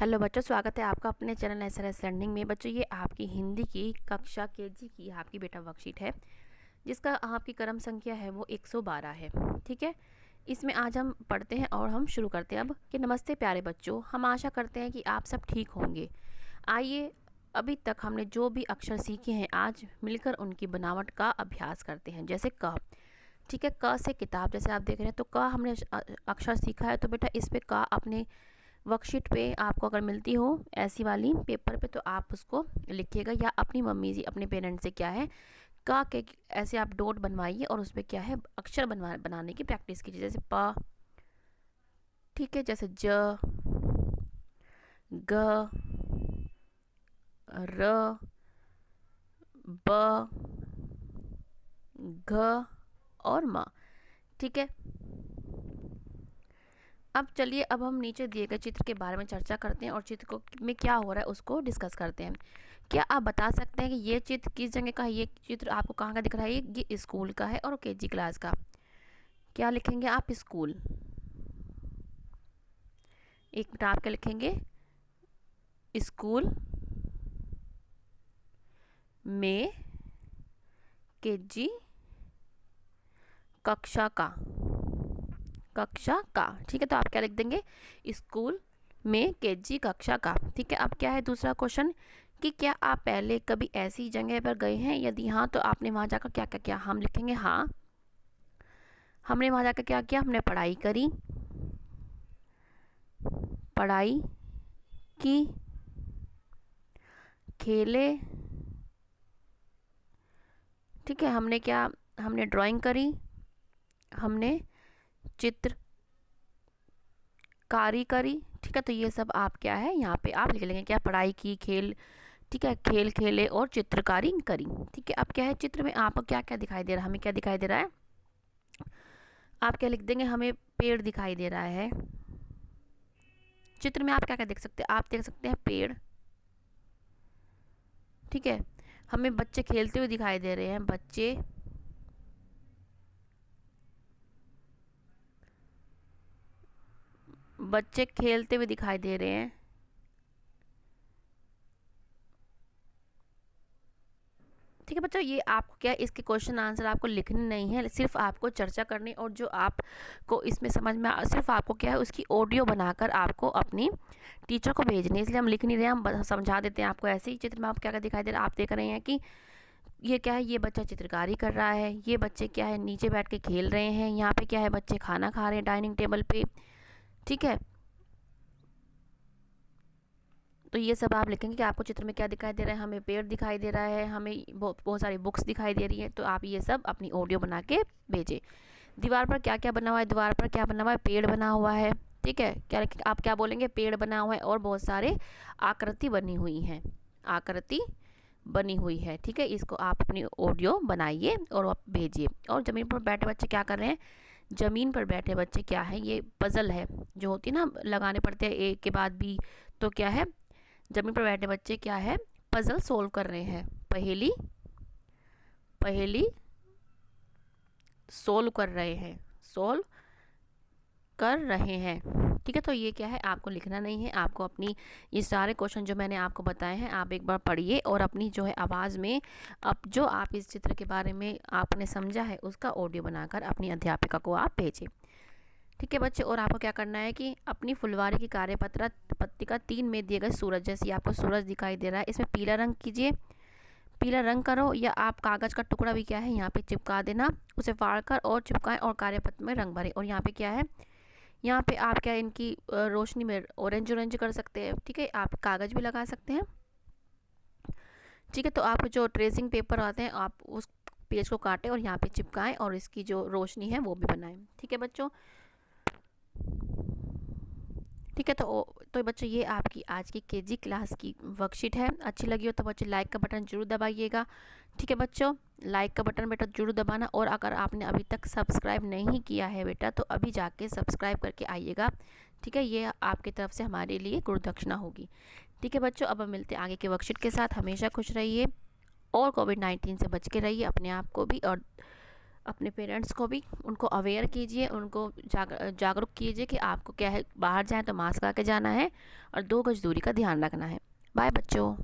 Hello बच्चों, स्वागत है आपका अपने चैनल एसआरएस लर्निंग में। बच्चों, ये आपकी हिंदी की कक्षा केजी की आपकी बेटा वर्कशीट है, जिसका आपकी क्रम संख्या है वो 112 है। ठीक है, इसमें आज हम पढ़ते हैं और हम शुरू करते हैं अब कि नमस्ते प्यारे बच्चों, हम आशा करते हैं कि आप सब ठीक होंगे। आइए, अभी तक हमने जो भी अक्षर सीखे हैं आज मिलकर उनकी बनावट का अभ्यास करते हैं। जैसे क, ठीक है, क से किताब जैसे आप देख रहे हैं, तो क हमने अक्षर सीखा है। तो बेटा इस पे क अपने वर्कशीट पे आपको अगर मिलती हो ऐसी वाली पेपर पे, तो आप उसको लिखिएगा, या अपनी मम्मी जी अपने पेरेंट्स से क्या है का के ऐसे आप डॉट बनवाइए और उस पर क्या है अक्षर बनाने की प्रैक्टिस कीजिए। जैसे प, ठीक है, जैसे ज, ग, र, ब, घ और म। ठीक है, अब चलिए, अब हम नीचे दिए गए चित्र के बारे में चर्चा करते हैं और चित्र को में क्या हो रहा है उसको डिस्कस करते हैं। क्या आप बता सकते हैं कि ये चित्र किस जगह का है? ये चित्र आपको कहाँ का दिख रहा है? ये स्कूल का है और केजी क्लास का। क्या लिखेंगे आप? स्कूल। एक मिनट, आप क्या लिखेंगे? स्कूल में केजी कक्षा का, कक्षा का। ठीक है, तो आप क्या लिख देंगे? स्कूल में केजी कक्षा का। ठीक है, अब क्या है दूसरा क्वेश्चन कि क्या आप पहले कभी ऐसी जगह पर गए हैं? यदि हाँ, तो आपने वहाँ जाकर क्या क्या किया? हम लिखेंगे हाँ, हमने वहाँ जाकर क्या किया? हमने पढ़ाई करी, पढ़ाई की, खेले, ठीक है, हमने क्या, हमने ड्राइंग करी, हमने चित्रकारी करी। ठीक है, तो ये सब आप क्या है यहाँ पे आप लिख लेंगे, क्या पढ़ाई की, खेल, ठीक है, खेल खेले और चित्रकारी करी। ठीक है, अब क्या है चित्र में आपको क्या क्या दिखाई दे रहा है? हमें क्या दिखाई दे रहा है? आप क्या लिख देंगे? हमें पेड़ दिखाई दे रहा है। चित्र में आप क्या क्या देख सकते हैं? आप देख सकते हैं पेड़। ठीक है, हमें बच्चे खेलते हुए दिखाई दे रहे हैं, बच्चे बच्चे खेलते हुए दिखाई दे रहे हैं। ठीक है बच्चों, ये आपको क्या इसके क्वेश्चन आंसर आपको लिखने नहीं है, सिर्फ आपको चर्चा करनी, और जो आपको इसमें समझ में सिर्फ आपको क्या है उसकी ऑडियो बनाकर आपको अपनी टीचर को भेजनी है। इसलिए हम लिख नहीं रहे हैं, हम समझा देते हैं आपको। ऐसे ही चित्र में आप क्या क्या दिखाई दे रहा है? आप देख रहे हैं कि ये क्या है, ये बच्चा चित्रकारी कर रहा है, ये बच्चे क्या है नीचे बैठ के खेल रहे हैं, यहाँ पे क्या है बच्चे खाना खा रहे हैं डाइनिंग टेबल पे। ठीक है, तो ये सब आप लिखेंगे कि आपको चित्र में क्या दिखाई दे रहा है। हमें पेड़ दिखाई दे रहा है, हमें बहुत सारी बुक्स दिखाई दे रही है, तो आप ये सब अपनी ऑडियो बना के भेजें। दीवार पर क्या क्या बना हुआ है? दीवार पर क्या बना हुआ है? पेड़ बना हुआ है। ठीक है, क्या आप क्या बोलेंगे? पेड़ बना हुआ है और बहुत सारे आकृति बनी हुई हैं, आकृति बनी हुई है। ठीक है, इसको आप अपनी ऑडियो बनाइए और आप भेजिए। और ज़मीन पर बैठे बच्चे क्या कर रहे हैं? ज़मीन पर बैठे बच्चे क्या है, ये पज़ल है जो होती है ना, लगाने पड़ते हैं एक के बाद बी, तो क्या है ज़मीन पर बैठे बच्चे क्या है पज़ल सोल्व कर रहे हैं, पहेली पहेली सोल्व कर रहे हैं, सोल्व कर रहे हैं। ठीक है, तो ये क्या है आपको लिखना नहीं है, आपको अपनी ये सारे क्वेश्चन जो मैंने आपको बताए हैं आप एक बार पढ़िए और अपनी जो है आवाज़ में अब जो आप इस चित्र के बारे में आपने समझा है उसका ऑडियो बनाकर अपनी अध्यापिका को आप भेजें। ठीक है बच्चे, और आपको क्या करना है कि अपनी फुलवारी की कार्यपत्र पत्रिका 3 में दिए गए सूरज, जैसे आपको सूरज दिखाई दे रहा है, इसमें पीला रंग कीजिए, पीला रंग करो, या आप कागज़ का टुकड़ा भी क्या है यहाँ पे चिपका देना, उसे फाड़ कर और चिपकाएं और कार्यपत्र में रंग भरें। और यहाँ पे क्या है, यहाँ पे आप क्या इनकी रोशनी में ऑरेंज ऑरेंज कर सकते हैं। ठीक है, आप कागज़ भी लगा सकते हैं। ठीक है, तो आप जो ट्रेसिंग पेपर आते हैं आप उस पेज को काटें और यहाँ पे चिपकाएं और इसकी जो रोशनी है वो भी बनाएं। ठीक है बच्चों, ठीक है, तो बच्चों ये आपकी आज की केजी क्लास की वर्कशीट है। अच्छी लगी हो तो बच्चे लाइक का बटन जरूर दबाइएगा। ठीक है बच्चों, लाइक का बटन बेटा जरूर दबाना, और अगर आपने अभी तक सब्सक्राइब नहीं किया है बेटा तो अभी जाके सब्सक्राइब करके आइएगा। ठीक है, ये आपकी तरफ से हमारे लिए गुरु दक्षिणा होगी। ठीक है बच्चों, अब हम मिलते हैं आगे के वर्कशीट के साथ। हमेशा खुश रहिए और कोविड-19 से बच के रहिए, अपने आप को भी और अपने पेरेंट्स को भी उनको अवेयर कीजिए, उनको जागरूक कीजिए कि आपको क्या है, बाहर जाएं तो मास्क लगा के जाना है और 2 गज दूरी का ध्यान रखना है। बाय बच्चों।